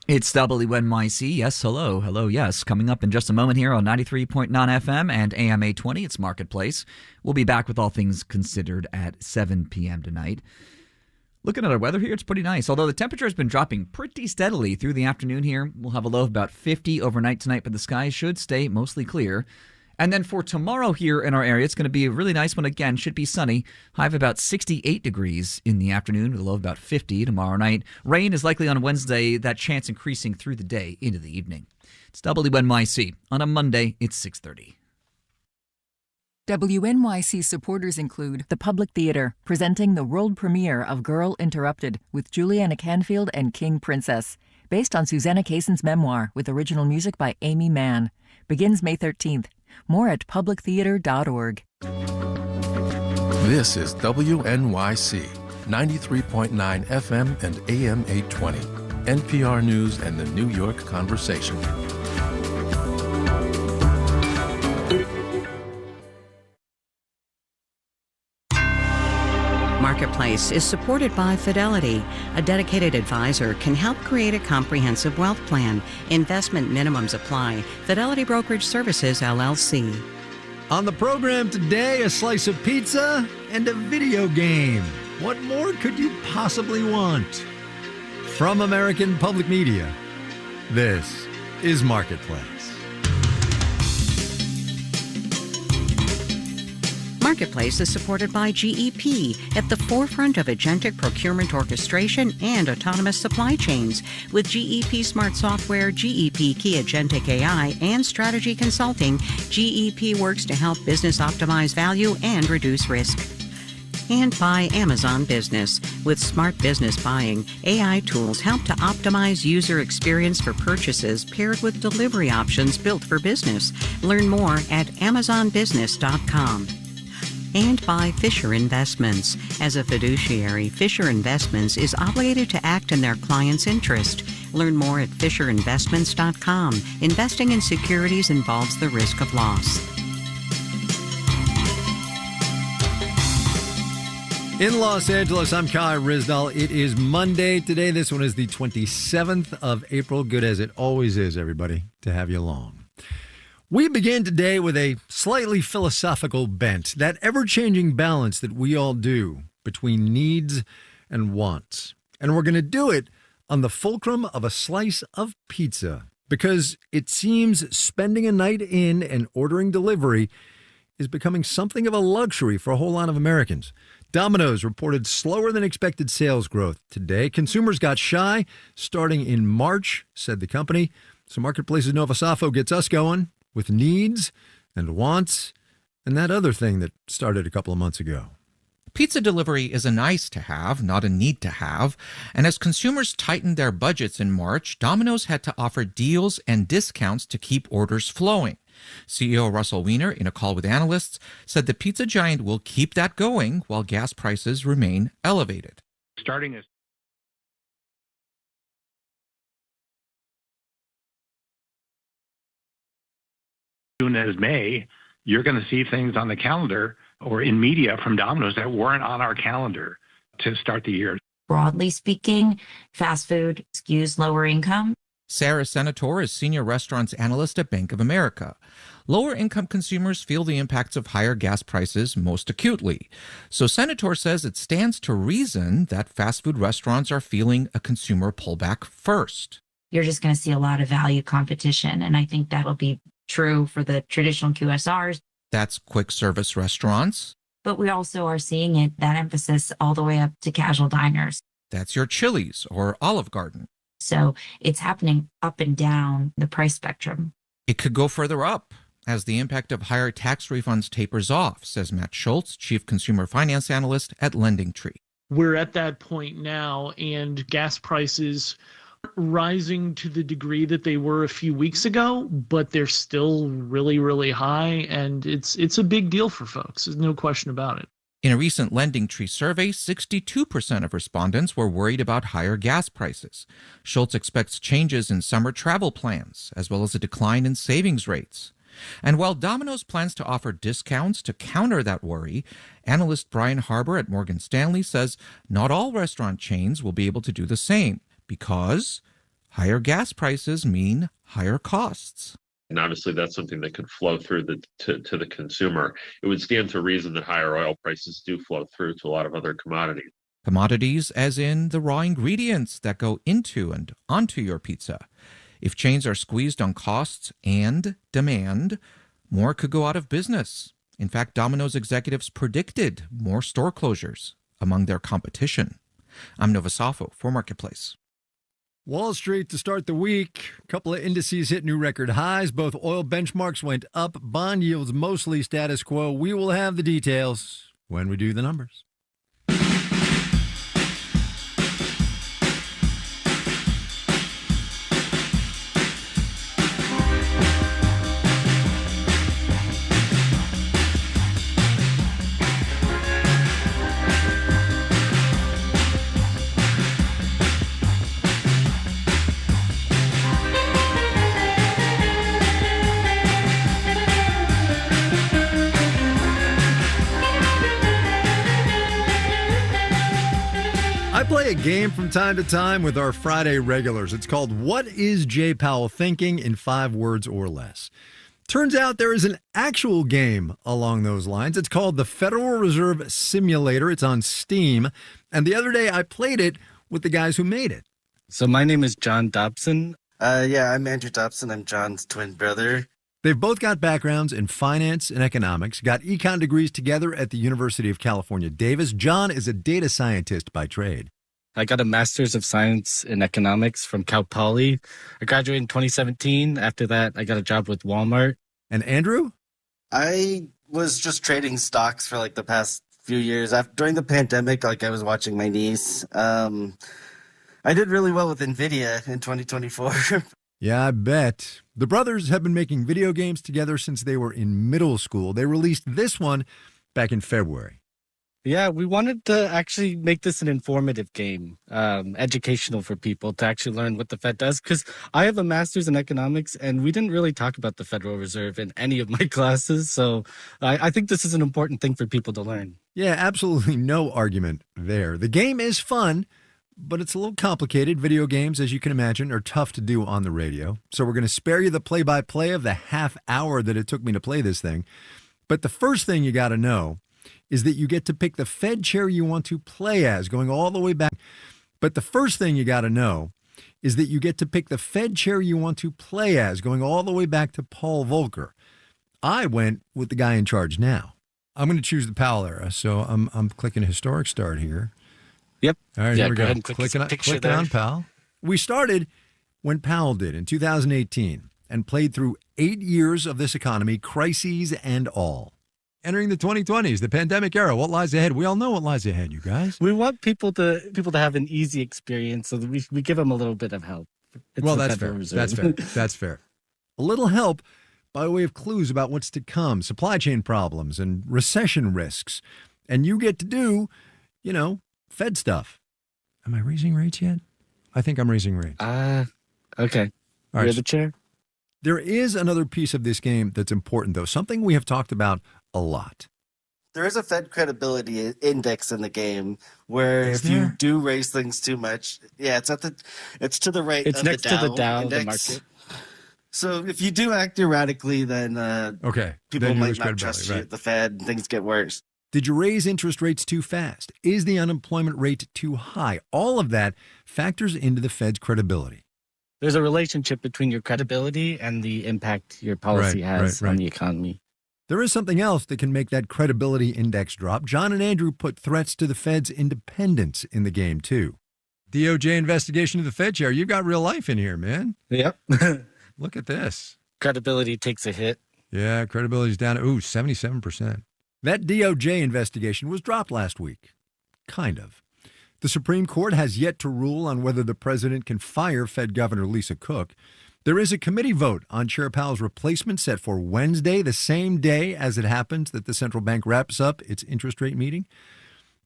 It's WNYC. Yes, hello. Hello, yes. Coming up in just a moment here on 93.9 FM and AM 820, it's Marketplace. We'll be back with all things considered at 7 p.m. tonight. Looking at our weather here, it's pretty nice. Although the temperature has been dropping pretty steadily through the afternoon here. We'll have a low of about 50 overnight tonight, but the skies should stay mostly clear. And then for tomorrow here in our area, it's going to be a really nice one again. Should be sunny. High of about 68 degrees in the afternoon with a low of about 50 tomorrow night. Rain is likely on Wednesday, that chance increasing through the day into the evening. It's WNYC. On a Monday, it's 6:30. WNYC supporters include the Public Theater, presenting the world premiere of Girl Interrupted with Juliana Canfield and King Princess, based on Susanna Kayson's memoir with original music by Amy Mann. Begins May 13th. More at publictheater.org. This is WNYC, 93.9 FM and AM 820, NPR News and the New York Conversation. Marketplace is supported by Fidelity. A dedicated advisor can help create a comprehensive wealth plan. Investment minimums apply. Fidelity Brokerage Services, LLC. On the program today, a slice of pizza and a video game. What more could you possibly want? From American Public Media, this is Marketplace. Marketplace is supported by GEP, at the forefront of agentic procurement orchestration and autonomous supply chains. With GEP Smart Software, GEP Key Agentic AI, and Strategy Consulting, GEP works to help business optimize value and reduce risk. And by Amazon Business. With smart business buying, AI tools help to optimize user experience for purchases paired with delivery options built for business. Learn more at amazonbusiness.com. And by Fisher Investments. As a fiduciary, Fisher Investments is obligated to act in their client's interest. Learn more at FisherInvestments.com. Investing in securities involves the risk of loss. In Los Angeles, I'm Kai Ryssdal. It is Monday today. This one is the 27th of April. Good as it always is, everybody, to have you along. We begin today with a slightly philosophical bent, that ever-changing balance that we all do between needs and wants. And we're going to do it on the fulcrum of a slice of pizza, because it seems spending a night in and ordering delivery is becoming something of a luxury for a whole lot of Americans. Domino's reported slower than expected sales growth today. Consumers got shy starting in March, said the company. So Marketplace's Nova Safo gets us going with needs and wants and that other thing that started a couple of months ago. Pizza delivery is a nice to have, not a need to have. And as consumers tightened their budgets in March, Domino's had to offer deals and discounts to keep orders flowing. CEO Russell Weiner, in a call with analysts, said the pizza giant will keep that going while gas prices remain elevated. Starting as soon as May, you're going to see things on the calendar or in media from Domino's that weren't on our calendar to start the year. Broadly speaking, fast food skews lower income. Sarah Senator is senior restaurants analyst at Bank of America. Lower income consumers feel the impacts of higher gas prices most acutely. So Senator says it stands to reason that fast food restaurants are feeling a consumer pullback first. You're just going to see a lot of value competition, and I think that'll be true for the traditional QSRs. That's quick service restaurants. But we also are seeing it, that emphasis all the way up to casual diners. That's your Chili's or Olive Garden. So it's happening up and down the price spectrum. It could go further up as the impact of higher tax refunds tapers off, says Matt Schultz, chief consumer finance analyst at LendingTree. We're at that point now, and gas prices rising to the degree that they were a few weeks ago, but they're still really, really high, and it's a big deal for folks. There's no question about it. In a recent Lending Tree survey, 62% of respondents were worried about higher gas prices. Schultz expects changes in summer travel plans, as well as a decline in savings rates. And while Domino's plans to offer discounts to counter that worry, analyst Brian Harbour at Morgan Stanley says not all restaurant chains will be able to do the same because higher gas prices mean higher costs. And obviously, that's something that could flow through to the consumer. It would stand to reason that higher oil prices do flow through to a lot of other commodities. Commodities as in the raw ingredients that go into and onto your pizza. If chains are squeezed on costs and demand, more could go out of business. In fact, Domino's executives predicted more store closures among their competition. I'm Nova Safo for Marketplace. Wall Street to start the week. A couple of indices hit new record highs. Both oil benchmarks went up. Bond yields mostly status quo. We will have the details when we do the numbers. I play a game from time to time with our Friday regulars. It's called What is Jay Powell Thinking in 5 words or less. Turns out there is an actual game along those lines. It's called the Federal Reserve Simulator. It's on Steam. And the other day I played it with the guys who made it. So my name is John Dobson. I'm Andrew Dobson. I'm John's twin brother. They've both got backgrounds in finance and economics, got econ degrees together at the University of California, Davis. John is a data scientist by trade. I got a master's of science in economics from Cal Poly. I graduated in 2017. After that, I got a job with Walmart. And Andrew? I was just trading stocks for the past few years. During the pandemic, I was watching my niece. I did really well with NVIDIA in 2024. Yeah, I bet. The brothers have been making video games together since they were in middle school. They released this one back in February. Yeah, we wanted to actually make this an informative game, educational for people to actually learn what the Fed does. Because I have a master's in economics, and we didn't really talk about the Federal Reserve in any of my classes. So I think this is an important thing for people to learn. Yeah, absolutely no argument there. The game is fun, but it's a little complicated. Video games, as you can imagine, are tough to do on the radio. So we're going to spare you the play-by-play of the half hour that it took me to play this thing. But the first thing you got to know is that you get to pick the Fed chair you want to play as, going all the way back. But the first thing you got to know is that you get to pick the Fed chair you want to play as, going all the way back to Paul Volcker. I went with the guy in charge now. I'm going to choose the Powell era, so I'm clicking historic start here. Yep. All right, here we go. Clicking on Powell. We started when Powell did in 2018 and played through 8 years of this economy, crises and all. Entering the 2020s, the pandemic era, what lies ahead? We all know what lies ahead, you guys. We want people to have an easy experience, so that we give them a little bit of help. Well, that's fair. That's fair. A little help by way of clues about what's to come, supply chain problems and recession risks. And you get to do, Fed stuff. Am I raising rates yet? I think I'm raising rates. Okay. All right. You have a chair? There is another piece of this game that's important, though, something we have talked about a lot. There is a Fed credibility index in the game where you do raise things too much, it's to the right. It's of next the to Dow the Dow, index. the market. So if you do act erratically, then people then might not trust you at the Fed, and things get worse. Did you raise interest rates too fast? Is the unemployment rate too high? All of that factors into the Fed's credibility. There's a relationship between your credibility and the impact your policy has on the economy. There is something else that can make that credibility index drop. John and Andrew put threats to the Fed's independence in the game, too. DOJ investigation of the Fed chair. You've got real life in here, man. Yep. Look at this. Credibility takes a hit. Yeah, credibility's down to 77%. That DOJ investigation was dropped last week. Kind of. The Supreme Court has yet to rule on whether the president can fire Fed Governor Lisa Cook. There is a committee vote on Chair Powell's replacement set for Wednesday, the same day as it happens that the central bank wraps up its interest rate meeting.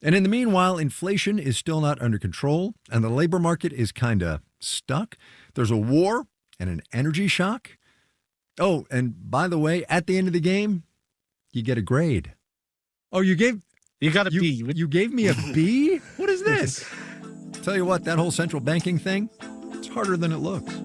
And in the meanwhile, inflation is still not under control, and the labor market is kind of stuck. There's a war and an energy shock. Oh, and by the way, at the end of the game, you get a grade. Oh, you got a B. You gave me a B? What is this? Tell you what, that whole central banking thing, it's harder than it looks.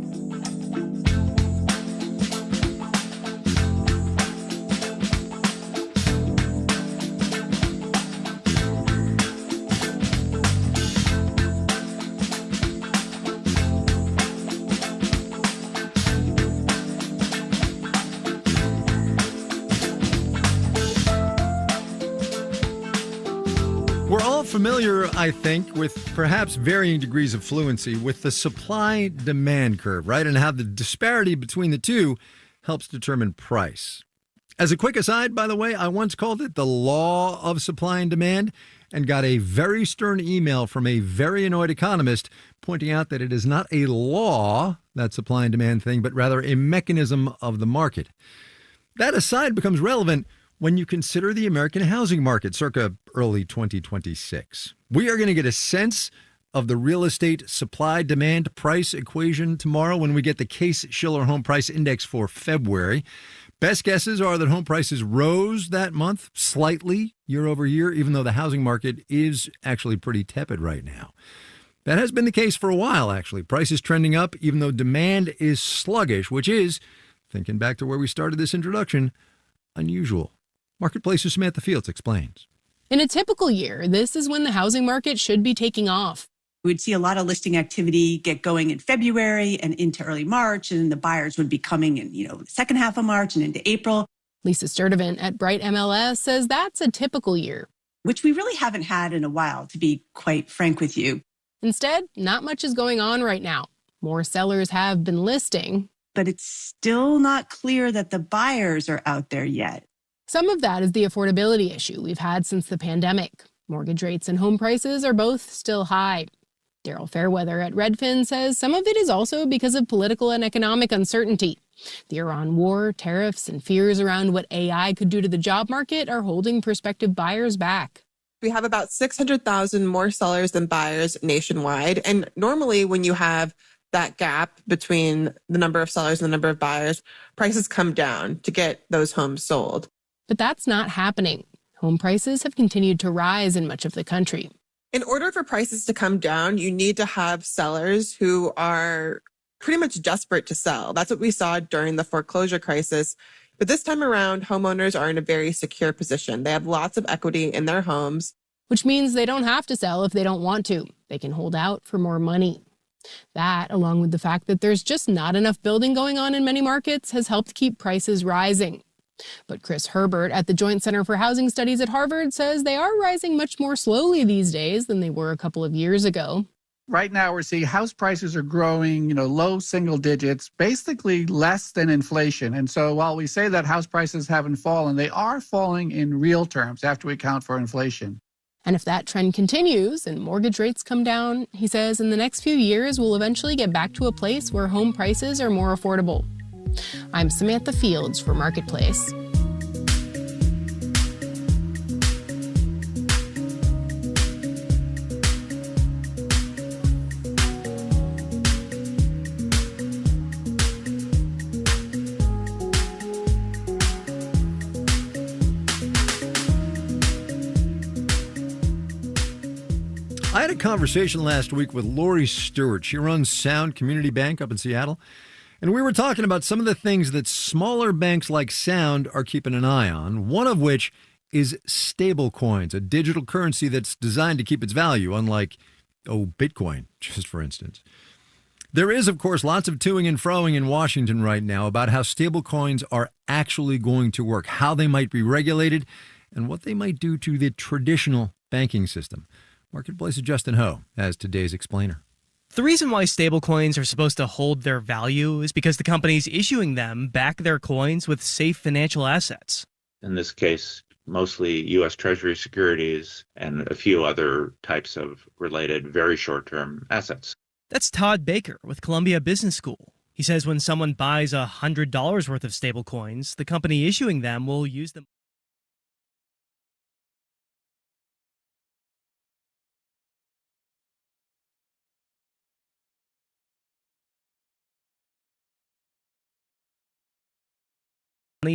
We're all familiar, I think, with perhaps varying degrees of fluency with the supply-demand curve, right? And how the disparity between the two helps determine price. As a quick aside, by the way, I once called it the law of supply and demand and got a very stern email from a very annoyed economist pointing out that it is not a law, that supply and demand thing, but rather a mechanism of the market. That aside becomes relevant when you consider the American housing market circa early 2026. We are going to get a sense of the real estate supply-demand price equation tomorrow when we get the Case-Shiller Home Price Index for February. Best guesses are that home prices rose that month slightly year over year, even though the housing market is actually pretty tepid right now. That has been the case for a while, actually. Prices trending up, even though demand is sluggish, which is, thinking back to where we started this introduction, unusual. Marketplace's Samantha Fields explains. In a typical year, this is when the housing market should be taking off. We'd see a lot of listing activity get going in February and into early March, and the buyers would be coming in, the second half of March and into April. Lisa Sturdivant at Bright MLS says that's a typical year, which we really haven't had in a while, to be quite frank with you. Instead, not much is going on right now. More sellers have been listing, but it's still not clear that the buyers are out there yet. Some of that is the affordability issue we've had since the pandemic. Mortgage rates and home prices are both still high. Daryl Fairweather at Redfin says some of it is also because of political and economic uncertainty. The Iran war, tariffs, and fears around what AI could do to the job market are holding prospective buyers back. We have about 600,000 more sellers than buyers nationwide. And normally when you have that gap between the number of sellers and the number of buyers, prices come down to get those homes sold. But that's not happening. Home prices have continued to rise in much of the country. In order for prices to come down, you need to have sellers who are pretty much desperate to sell. That's what we saw during the foreclosure crisis. But this time around, homeowners are in a very secure position. They have lots of equity in their homes. Which means they don't have to sell if they don't want to. They can hold out for more money. That, along with the fact that there's just not enough building going on in many markets, has helped keep prices rising. But Chris Herbert at the Joint Center for Housing Studies at Harvard says they are rising much more slowly these days than they were a couple of years ago. Right now, we're seeing house prices are growing, low single digits, basically less than inflation. And so while we say that house prices haven't fallen, they are falling in real terms after we account for inflation. And if that trend continues and mortgage rates come down, he says in the next few years, we'll eventually get back to a place where home prices are more affordable. I'm Samantha Fields for Marketplace. I had a conversation last week with Lori Stewart. She runs Sound Community Bank up in Seattle. And we were talking about some of the things that smaller banks like Sound are keeping an eye on, one of which is stablecoins, a digital currency that's designed to keep its value, unlike, Bitcoin, just for instance. There is, of course, lots of toing and froing in Washington right now about how stablecoins are actually going to work, how they might be regulated, and what they might do to the traditional banking system. Marketplace's Justin Ho has today's explainer. The reason why stablecoins are supposed to hold their value is because the companies issuing them back their coins with safe financial assets. In this case, mostly U.S. Treasury securities and a few other types of related very short-term assets. That's Todd Baker with Columbia Business School. He says when someone buys $100 worth of stablecoins, the company issuing them will use them.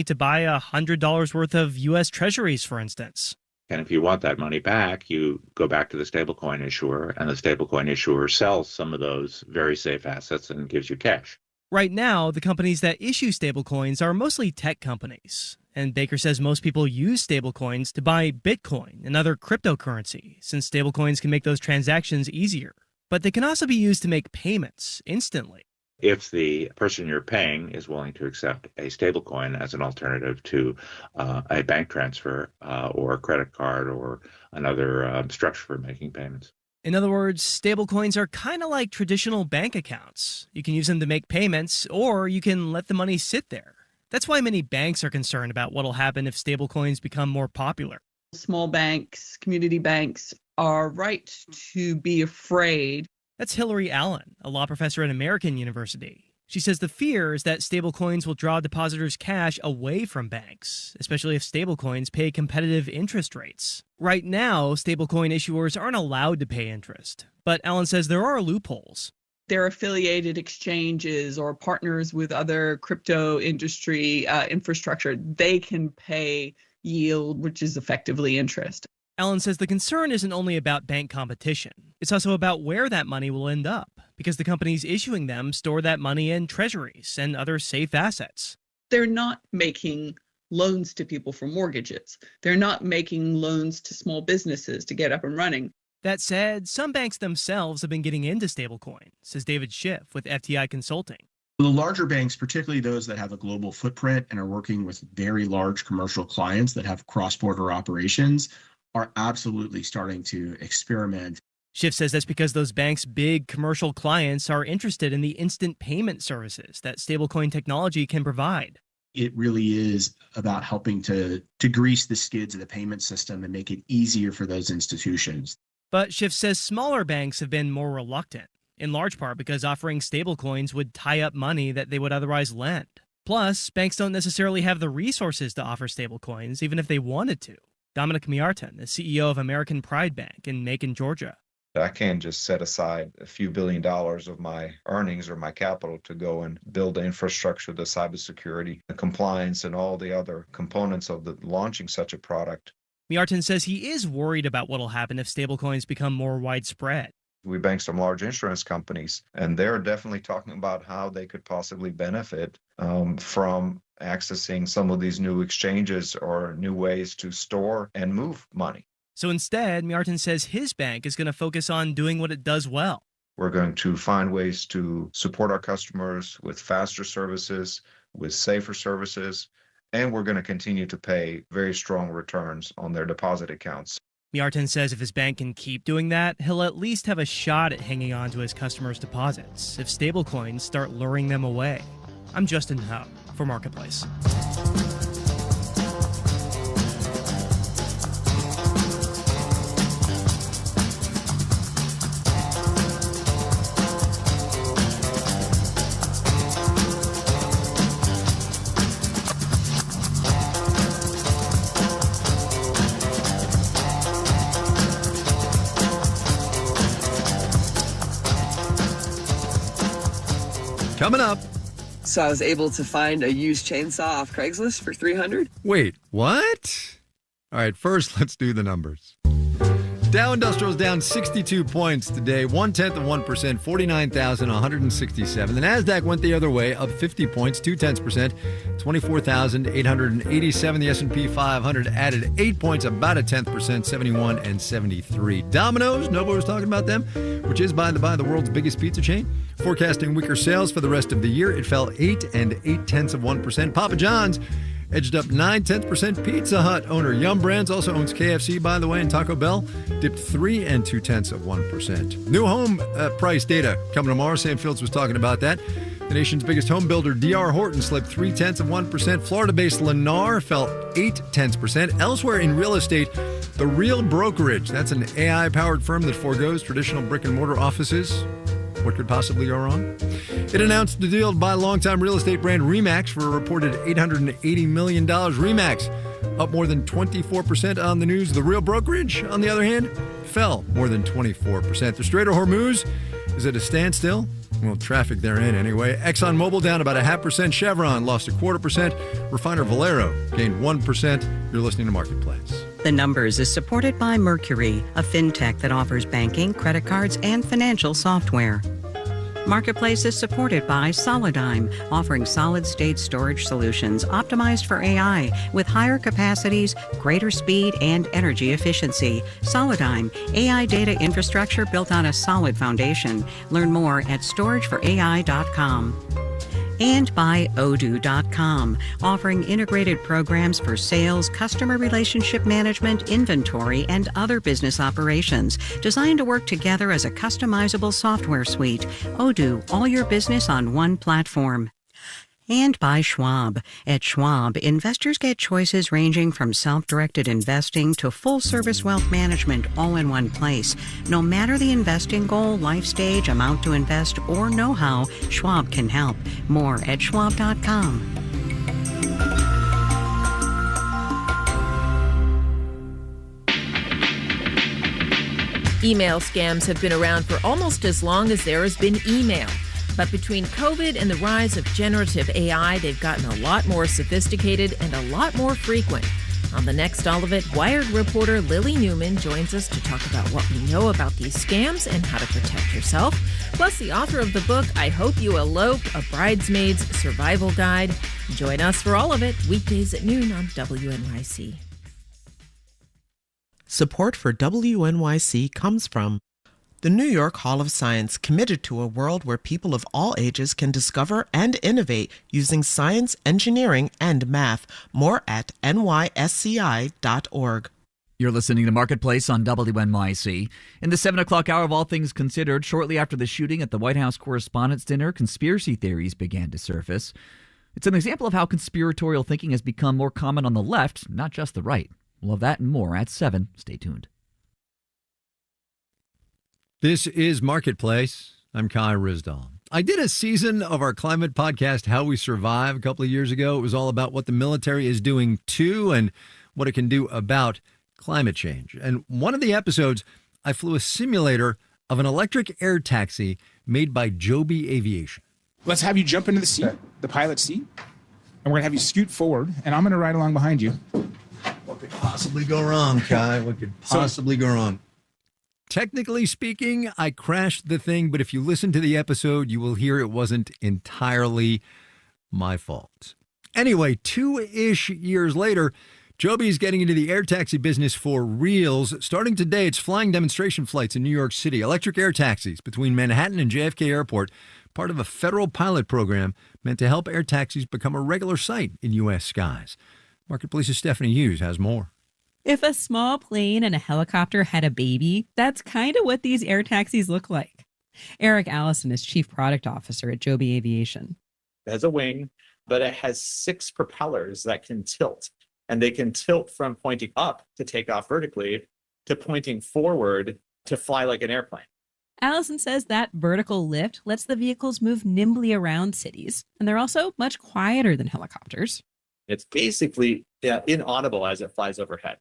To buy $100 worth of U.S. Treasuries, for instance. And if you want that money back, you go back to the stablecoin issuer, and the stablecoin issuer sells some of those very safe assets and gives you cash. Right now, the companies that issue stablecoins are mostly tech companies. And Baker says most people use stablecoins to buy Bitcoin and other cryptocurrency, since stablecoins can make those transactions easier. But they can also be used to make payments instantly. If the person you're paying is willing to accept a stablecoin as an alternative to a bank transfer or a credit card or another structure for making payments. In other words, stablecoins are kind of like traditional bank accounts. You can use them to make payments, or you can let the money sit there. That's why many banks are concerned about what will happen if stablecoins become more popular. Small banks, community banks are right to be afraid. That's Hillary Allen, a law professor at American University. She says the fear is that stablecoins will draw depositors' cash away from banks, especially if stablecoins pay competitive interest rates. Right now, stablecoin issuers aren't allowed to pay interest, but Allen says there are loopholes. They're affiliated exchanges or partners with other crypto industry infrastructure. They can pay yield, which is effectively interest. Allen says the concern isn't only about bank competition. It's also about where that money will end up, because the companies issuing them store that money in treasuries and other safe assets. They're not making loans to people for mortgages. They're not making loans to small businesses to get up and running. That said, some banks themselves have been getting into stablecoin, says David Schiff with FTI Consulting. The larger banks, particularly those that have a global footprint and are working with very large commercial clients that have cross-border operations, are absolutely starting to experiment. Schiff says that's because those banks' big commercial clients are interested in the instant payment services that stablecoin technology can provide. It really is about helping to grease the skids of the payment system and make it easier for those institutions. But Schiff says smaller banks have been more reluctant, in large part because offering stablecoins would tie up money that they would otherwise lend. Plus, banks don't necessarily have the resources to offer stablecoins, even if they wanted to. Dominic Miartin, the CEO of American Pride Bank in Macon, Georgia. I can't just set aside a few $1 billion of my earnings or my capital to go and build the infrastructure, the cybersecurity, the compliance, and all the other components of launching such a product. Miartin says he is worried about what will happen if stablecoins become more widespread. We bank some large insurance companies, and they're definitely talking about how they could possibly benefit from accessing some of these new exchanges or new ways to store and move money. So instead, Miartin says his bank is going to focus on doing what it does well. We're going to find ways to support our customers with faster services, with safer services, and we're going to continue to pay very strong returns on their deposit accounts. Miartin says if his bank can keep doing that, he'll at least have a shot at hanging on to his customers' deposits if stablecoins start luring them away. I'm Justin Ho for Marketplace. Coming up. So I was able to find a used chainsaw off Craigslist for $300. Wait, what? All right, first let's do the numbers. Dow Industrial's down 62 points today, 0.1%, 49,167. The NASDAQ went the other way, up 50 points, 0.2%, 24,887. The S&P 500 added 8 points, about 0.1%, 71 and 73. Domino's, nobody was talking about them, which is, by the world's biggest pizza chain, forecasting weaker sales for the rest of the year. It fell 8 0.8%. Papa John's edged up 0.9%. Pizza Hut owner Yum Brands also owns KFC, by the way, and Taco Bell dipped 3 0.2%. New home price data coming tomorrow. Sam Fields was talking about that. The nation's biggest home builder, D.R. Horton, slipped 0.3%. Florida-based Lennar fell 0.8%. Elsewhere in real estate, The Real Brokerage, that's an AI-powered firm that forgoes traditional brick-and-mortar offices. What could possibly go wrong? It announced the deal to buy longtime real estate brand RE/MAX for a reported $880 million. RE/MAX up more than 24% on the news. The Real Brokerage, on the other hand, fell more than 24%. The Strait of Hormuz is at a standstill. Well, traffic therein anyway. ExxonMobil down about 0.5%. Chevron lost 0.25%. Refiner Valero gained 1%. You're listening to Marketplace. The Numbers is supported by Mercury, a fintech that offers banking, credit cards, and financial software. Marketplace is supported by Solidigm, offering solid-state storage solutions optimized for AI with higher capacities, greater speed, and energy efficiency. Solidigm, AI data infrastructure built on a solid foundation. Learn more at storageforai.com. And by Odoo.com, offering integrated programs for sales, customer relationship management, inventory, and other business operations, designed to work together as a customizable software suite. Odoo, all your business on one platform. And by Schwab. At Schwab, investors get choices ranging from self-directed investing to full-service wealth management all in one place. No matter the investing goal, life stage, amount to invest, or know-how, Schwab can help. More at schwab.com. Email scams have been around for almost as long as there has been email. But between COVID and the rise of generative AI, they've gotten a lot more sophisticated and a lot more frequent. On the next All of It, Wired reporter Lily Newman joins us to talk about what we know about these scams and how to protect yourself. Plus, the author of the book, I Hope You Elope, A Bridesmaid's Survival Guide. Join us for All of It, weekdays at noon on WNYC. Support for WNYC comes from the New York Hall of Science, committed to a world where people of all ages can discover and innovate using science, engineering, and math. More at nysci.org. You're listening to Marketplace on WNYC. In the 7 o'clock hour of All Things Considered, shortly after the shooting at the White House Correspondents' Dinner, conspiracy theories began to surface. It's an example of how conspiratorial thinking has become more common on the left, not just the right. We'll have that and more at 7. Stay tuned. This is Marketplace. I'm Kai Ryssdal. I did a season of our climate podcast, How We Survive, a couple of years ago. It was all about what the military is doing to and what it can do about climate change. And one of the episodes, I flew a simulator of an electric air taxi made by Joby Aviation. Let's have you jump into the seat, the pilot's seat, and we're going to have you scoot forward, and I'm going to ride along behind you. What could possibly go wrong, Kai? What could possibly go wrong? Technically speaking, I crashed the thing, but if you listen to the episode, you will hear it wasn't entirely my fault. Anyway, 2-ish years later, Joby is getting into the air taxi business for reals. Starting today, it's flying demonstration flights in New York City, electric air taxis between Manhattan and JFK Airport, part of a federal pilot program meant to help air taxis become a regular sight in U.S. skies. Marketplace's Stephanie Hughes has more. If a small plane and a helicopter had a baby, that's kind of what these air taxis look like. Eric Allison is Chief Product Officer at Joby Aviation. It has a wing, but it has 6 propellers that can tilt. And they can tilt from pointing up to take off vertically to pointing forward to fly like an airplane. Allison says that vertical lift lets the vehicles move nimbly around cities, and they're also much quieter than helicopters. It's basically inaudible as it flies overhead.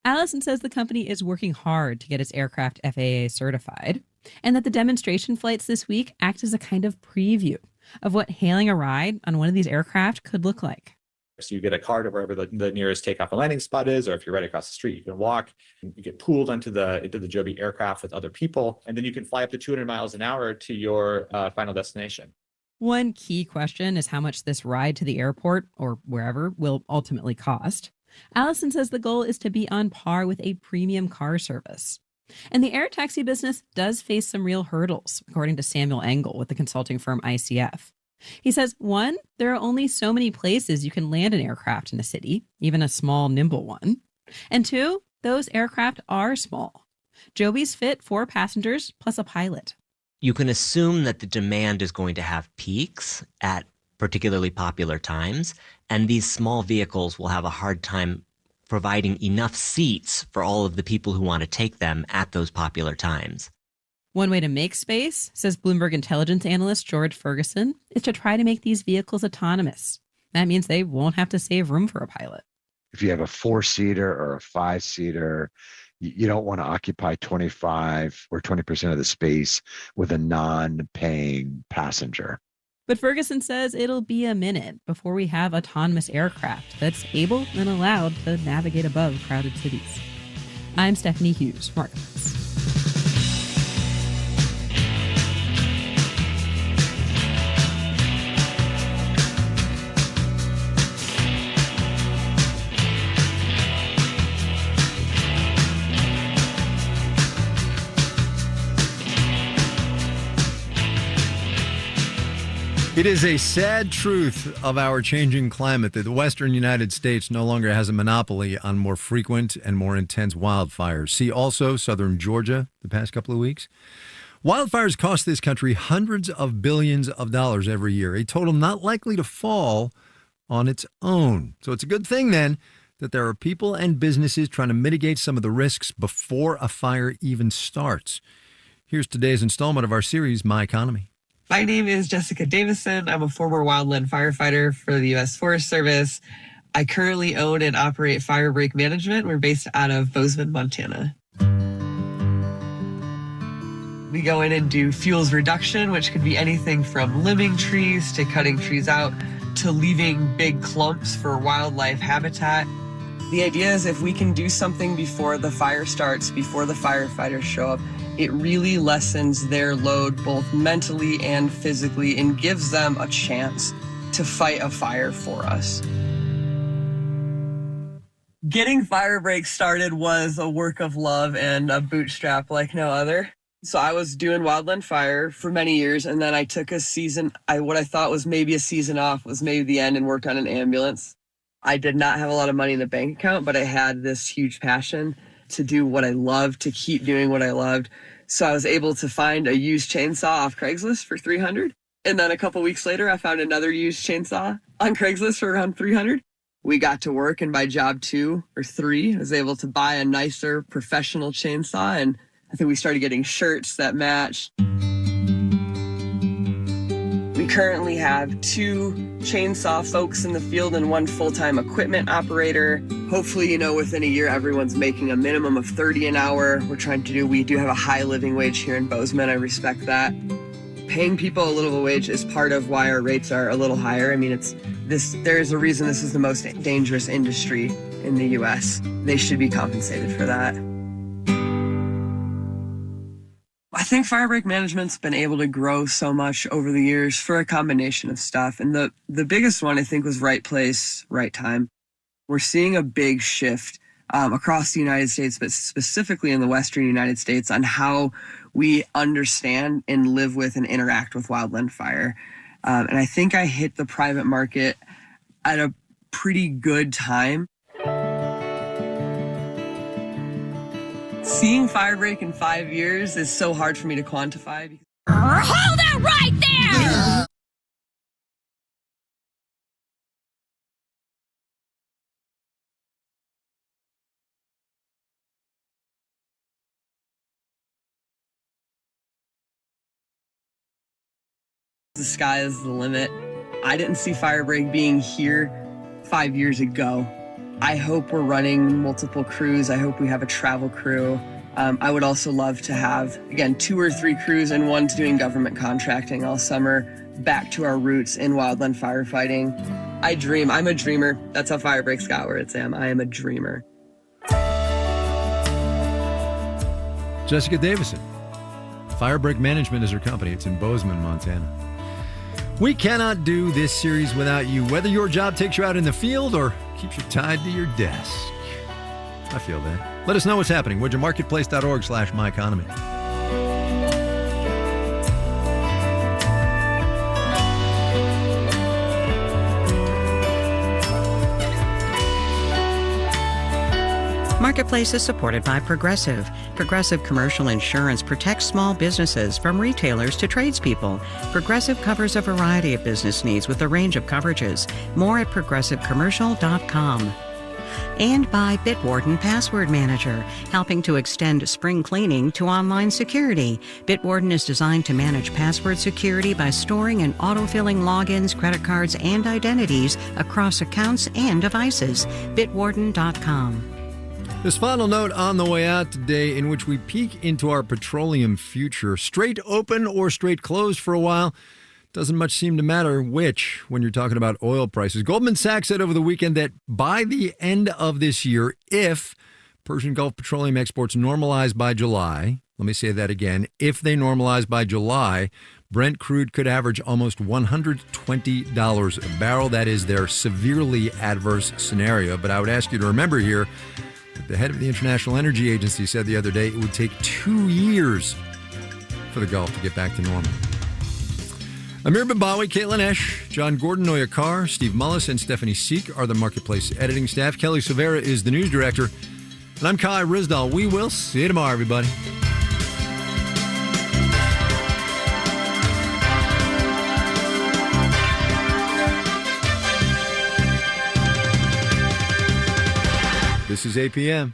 Allison says the company is working hard to get its aircraft FAA certified, and that the demonstration flights this week act as a kind of preview of what hailing a ride on one of these aircraft could look like. So you get a car to wherever the nearest takeoff and landing spot is, or if you're right across the street, you can walk. You get pooled into the Joby aircraft with other people, and then you can fly up to 200 miles an hour to your final destination. One key question is how much this ride to the airport, or wherever, will ultimately cost. Allison says the goal is to be on par with a premium car service. And the air taxi business does face some real hurdles, according to Samuel Engel with the consulting firm ICF. He says, 1, there are only so many places you can land an aircraft in a city, even a small, nimble one. And 2, those aircraft are small. Joby's fit 4 passengers plus a pilot. You can assume that the demand is going to have peaks at particularly popular times, and these small vehicles will have a hard time providing enough seats for all of the people who want to take them at those popular times. One way to make space, says Bloomberg intelligence analyst George Ferguson, is to try to make these vehicles autonomous. That means they won't have to save room for a pilot. If you have a 4-seater or a 5-seater, you don't want to occupy 25 or 20% of the space with a non-paying passenger. But Ferguson says it'll be a minute before we have autonomous aircraft that's able and allowed to navigate above crowded cities. I'm Stephanie Hughes, Marketplace. It is a sad truth of our changing climate that the western United States no longer has a monopoly on more frequent and more intense wildfires. See also southern Georgia the past couple of weeks. Wildfires cost this country hundreds of billions of dollars every year, a total not likely to fall on its own. So it's a good thing then that there are people and businesses trying to mitigate some of the risks before a fire even starts. Here's today's installment of our series, My Economy. My name is Jessica Davison. I'm a former wildland firefighter for the U.S. Forest Service. I currently own and operate Firebreak Management. We're based out of Bozeman, Montana. We go in and do fuels reduction, which could be anything from limbing trees to cutting trees out to leaving big clumps for wildlife habitat. The idea is if we can do something before the fire starts, before the firefighters show up, it really lessens their load both mentally and physically and gives them a chance to fight a fire for us. Getting Firebreak started was a work of love and a bootstrap like no other. So I was doing wildland fire for many years, and then I took a season, what I thought was maybe a season off was maybe the end, and worked on an ambulance. I did not have a lot of money in the bank account, but I had this huge passion to do what I loved, to keep doing what I loved. So I was able to find a used chainsaw off Craigslist for $300. And then a couple weeks later, I found another used chainsaw on Craigslist for around $300. We got to work, and by job 2 or 3, I was able to buy a nicer professional chainsaw. And I think we started getting shirts that matched. We currently have 2 chainsaw folks in the field and 1 full-time equipment operator. Hopefully, within a year, everyone's making a minimum of $30 an hour. We do have a high living wage here in Bozeman. I respect that. Paying people a livable wage is part of why our rates are a little higher. I mean, there's a reason this is the most dangerous industry in the U.S. They should be compensated for that. I think Firebreak Management's been able to grow so much over the years for a combination of stuff. And the biggest one, I think, was right place, right time. We're seeing a big shift across the United States, but specifically in the Western United States, on how we understand and live with and interact with wildland fire. And I think I hit the private market at a pretty good time. Seeing Firebreak in 5 years is so hard for me to quantify. Hold it right there! The sky is the limit. I didn't see Firebreak being here 5 years ago. I hope we're running multiple crews. I hope we have a travel crew. I would also love to have, again, 2 or 3 crews, and one's doing government contracting all summer, back to our roots in wildland firefighting. I dream. I'm a dreamer. That's how Firebreak's got where it's at. I am a dreamer. Jessica Davison. Firebreak Management is her company. It's in Bozeman, Montana. We cannot do this series without you, whether your job takes you out in the field or keeps you tied to your desk. I feel that. Let us know what's happening. WoodyaMarketplace.org/myeconomy. Marketplace is supported by Progressive. Progressive Commercial Insurance protects small businesses from retailers to tradespeople. Progressive covers a variety of business needs with a range of coverages. More at progressivecommercial.com. And by Bitwarden Password Manager, helping to extend spring cleaning to online security. Bitwarden is designed to manage password security by storing and autofilling logins, credit cards, and identities across accounts and devices. Bitwarden.com. This final note on the way out today, in which we peek into our petroleum future. Straight open or straight closed for a while. Doesn't much seem to matter which when you're talking about oil prices. Goldman Sachs said over the weekend that by the end of this year, if Persian Gulf petroleum exports normalize by July, let me say that again, if they normalize by July, Brent crude could average almost $120 a barrel. That is their severely adverse scenario. But I would ask you to remember here, the head of the International Energy Agency said the other day it would take 2 years for the Gulf to get back to normal. Amir Babawi, Caitlin Esch, John Gordon, Noya Carr, Steve Mullis, and Stephanie Seek are the Marketplace editing staff. Kelly Silvera is the news director. And I'm Kai Risdal. We will see you tomorrow, everybody. This is APM.